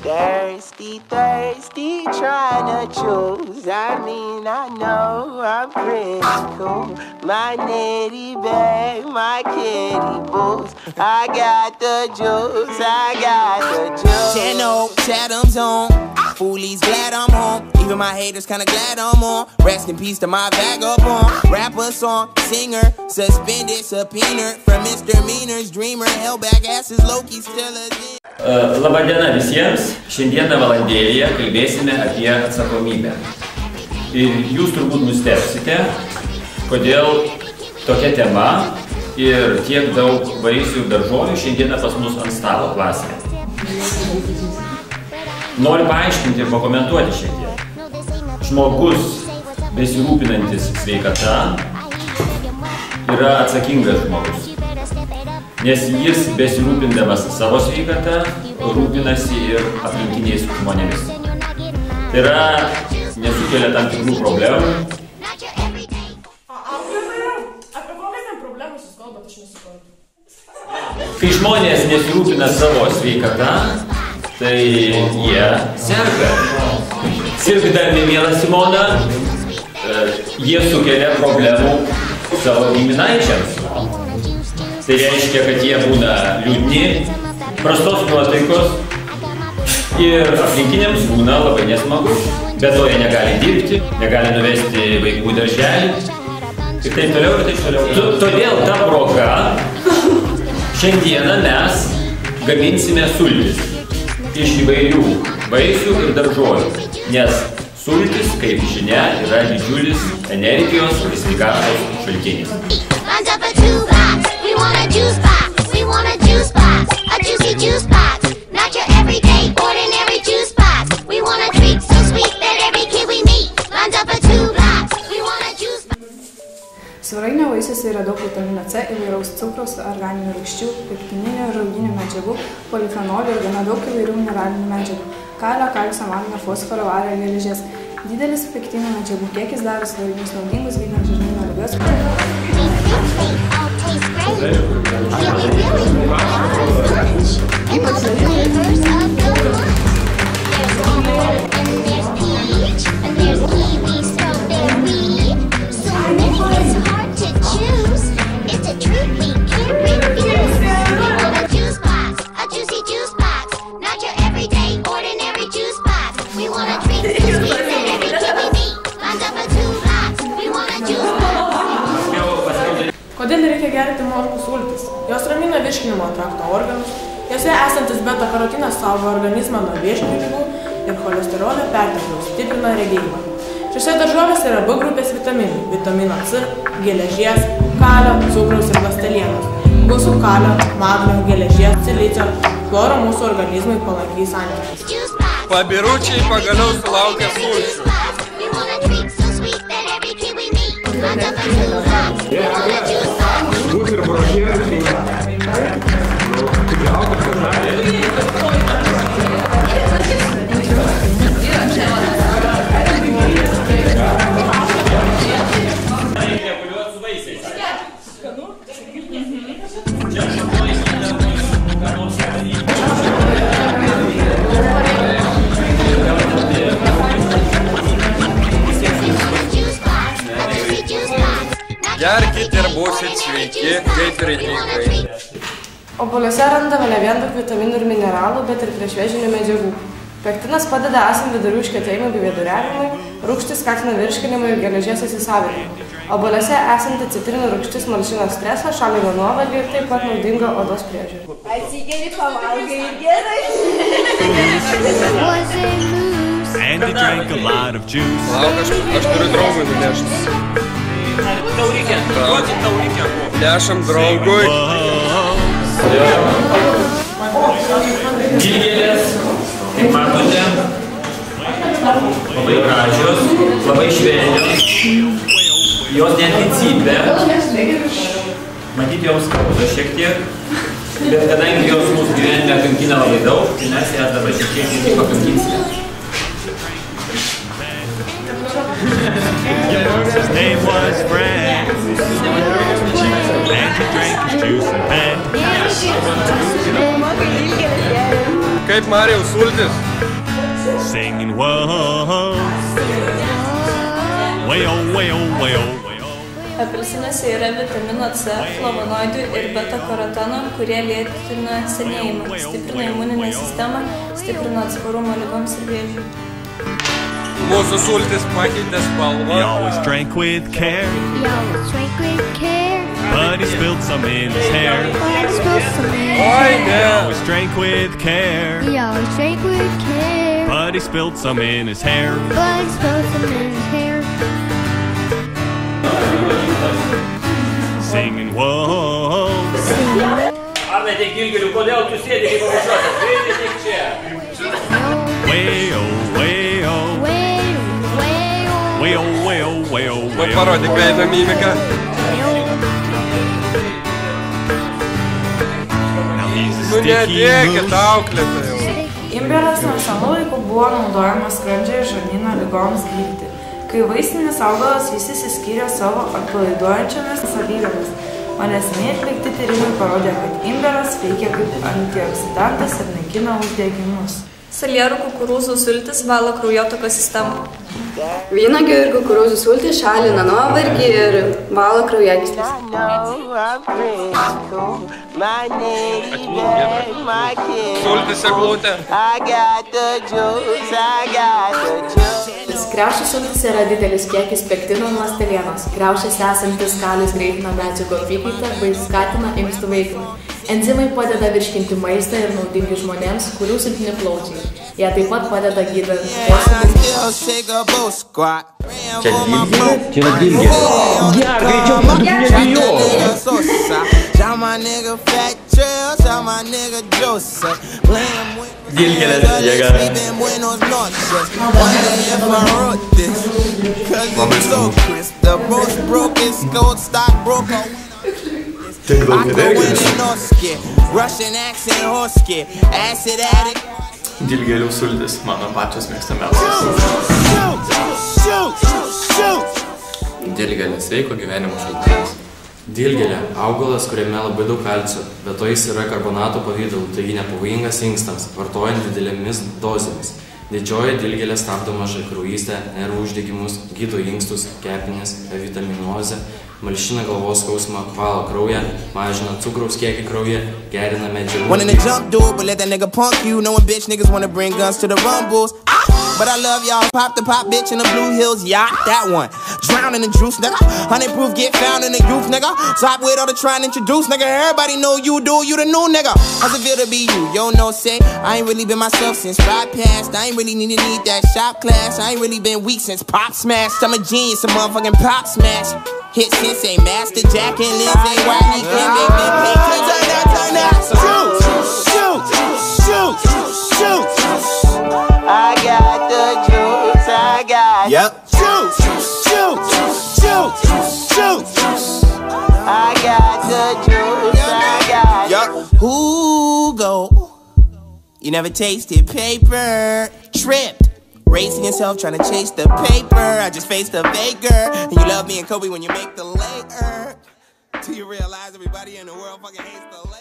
Thirsty, thirsty, trying to choose. I mean, I know I'm pretty cool. My nitty bag, my kitty boots. I got the juice, I got the juice. Channel, Chatham's on. Foolies glad I'm home. Even my haters kinda glad I'm on. Rest in peace to my vagabond. Rapper song, singer, suspended, subpoenaed from misdemeanors, dreamer, held back asses, Loki still a Labadiena visiems. Šiandieną valandėlėje kalbėsime apie atsakomybę. Ir jūs turbūt nustebsite, kodėl tokia tema ir tiek daug vaisių ir daržovių šiandieną pas mus ant stalo klasėje. Noriu paaiškinti ir pakomentuoti šiek tiek. Žmogus besirūpinantis sveikata yra atsakingas žmogus. Nes jis besirūpindamas savo sveikatą rūpinasi ir aplinkiniais žmonėmis. Tai yra nesukelia tam tikrų problemų. Apie kokias ten problemas jūs kalbat, aš nesuprantu. Kai žmonės nesirūpina savo sveikatą, tai jie serga. Sirgdami, miela Simona, jie sukelia problemų savo giminaičiams. Tai reiškia, kad jie būna liūdni, prastos nuotaikos ir aplinkiniams būna labai nesmagu. Be to jie negali dirbti, negali nuvesti vaikų darželį ir taip toliau ir taip toliau. Todėl ta proga šiandieną mes gaminsime sultis iš įvairių vaisių ir daržovių, nes sultis, kaip žinia, yra didžiulis energijos ir sveikatos šaltinis. We want a juice box, we want a juice box, a juicy juice box, not your everyday, ordinary juice box. We want a treat so sweet that every kid we meet lines up a 2 blocks. We want a juice box. Svarainio vaisiuose yra daug vitamino C, įvairaus cukraus, organinių rūgščių, pektininių ir rauginių medžiagų, polifenolių ir gana daug įvairių mineralinių medžiagų, kalio, kalcio, magnio, fosforo, vario, geležies. Didelis pektinių medžiagų kiekis daro svarainius naudingus, gydant žarnyno ligas. Kodėl reikia gerti morkų sultis? Jos ramina virškinimo trakto organus, jose esantis beta-karotinas saugo organizmą nuo vėžinių ligų ir cholesterolio pertekliaus, stiprina regėjimą. Šiose daržovėse yra B grupės vitaminų, vitamino C, geležies, kalio, cukraus ir ląstelienos, gausu kalio, magnio, geležies, silicio, chloro mūsų organizmui palankiais santykiais. Pabiručiai pagaliau sulaukė sulčių. Gerkit ir būsit sveiki, kaip rytininkai. Obuoliuose randame ne vien daug vitaminų ir mineralų, bet ir priešvėžinių medžiagų. Pektinas padeda esant vidurių užkietėjimui bei viduriavimui, rūgštis skatina virškinimą ir geležies įsisavinimą. Obuoliuose esanti citrinų rūgštis malšina stresą, šalina nuovargį ir taip pat naudinga odos priežiūrai. Atsigeri, pavalgai ir gerai. And he drank a lot of juice. Lauk, aš turiu draugui nunešti. Nešam draugui. Dilgėlės, kaip matote, labai gražios, labai švelnios, jos netgi cypia, matyti joms skauda šiek tiek, bet kadangi jos mūsų gyvenime kankina labai daug, tai mes jas dabar šiek tiek pakankinsime. His name was Frank, and he drank his juice and fed. Kai Kaip Marijau sultis? Singing whoa, way-o, way-o, way-o. Apelsinuose yra vitamino C, flavonoidų ir beta-karoteno, kurie lėtina senėjimą, stiprina imuninę sistemą, stiprina atsparumą ligoms ir vėžiui. Mūsų sultis pakeitė spalvą. He always drank with care, but he spilled some in his hair. Oi, He ne. always drank with care, but he spilled some in his hair. Singing whoa, Arnai, tai Gilgeliu, kodėl tu sėdi kaip paprašuotas? Greitai tik čia. way-o, way-o, way-o, way-o, way-o, Nu way-o. parodyk veidą mimiką. Now he's a Nu sticky nedėkit, moose. auklėtojau. Imbieras nuo senų laikų buvo naudojamas skrandžio ir žarnyno ligoms gydyti. Kai vaistinis augalas jis išsiskyrė savo atpalaiduojančiomis savybėmis, o neseniai atlikti tyrimai parodė, kad imbieras veikia kaip antioksidantas ir naikina uždegimus. Salierų kukurūzų sultis valo kraujotakos sistemą. Vynuogių ir kukurūzų sultys šalina nuovargį ir valo kraujagyslės. I know I'm pretty cool. My nitty bag, my kid. Sultis eglutė. I got the juice, I got the juice. Kriaušių sultys yra didelis kiekis pektino nuo ląstelienos. Kriaušėse esantis kalis greitina medžiagų apykaitą bei skatina inkstų veiklą. Enzimai padeda virškinti maistą ir naudingi žmonėms, kurių silpni plaučiai. Jie taip pat padeda gydant Čia Gilgelė? Čia yra Gilgelė. Ja, greičiau, tu nebijok. Gilgelės jėga. Tik daug energijos. Gilgelių sultis, mano pačios mėgstamiausias. Dilgėlė sveiko gyvenimo šaltinis. Dilgėlė – augalas, kuriame labai daug kalcio, bet to jis yra karbonato pavidalu, taigi nepavojingas inkstams, vartojant didelėmis dozėmis. Didžioji dilgėlė stabdo mažakraujystę, nervų uždegimus, gydo inkstus, kepenis, vitaminozę, malšina galvos skausmą, valo kraują, mažina cukraus kiekį kraujyje, gerina medžiagų. Wanting to jump dude, but let that nigga punk you. Knowing bitch niggas wanna bring guns to the rumbles. But I love y'all. Pop the pop bitch in the Blue Hills yacht. That one. Drown in the juice, nigga. 100 proof get found in the youth, nigga. Stop with all the trying to introduce, nigga. Everybody know you do. You the new nigga. How's it feel to be you? Yo, no say. I ain't really been myself since ride past. I ain't really need that shop class. I ain't really been weak since pop smashed. I'm a genius, a motherfucking pop smash. Hit Sensei, Master Jack and Lindsay, Wiley, Kim, they been paid. Turn out. Shoot. I got the juice, I got Shoot. I got the juice, I got Who go? You never tasted paper. Tripped. Racing yourself, trying to chase the paper. I just faced a baker. And you love me and Kobe when you make the later. Do you realize everybody in the world fucking hates the later?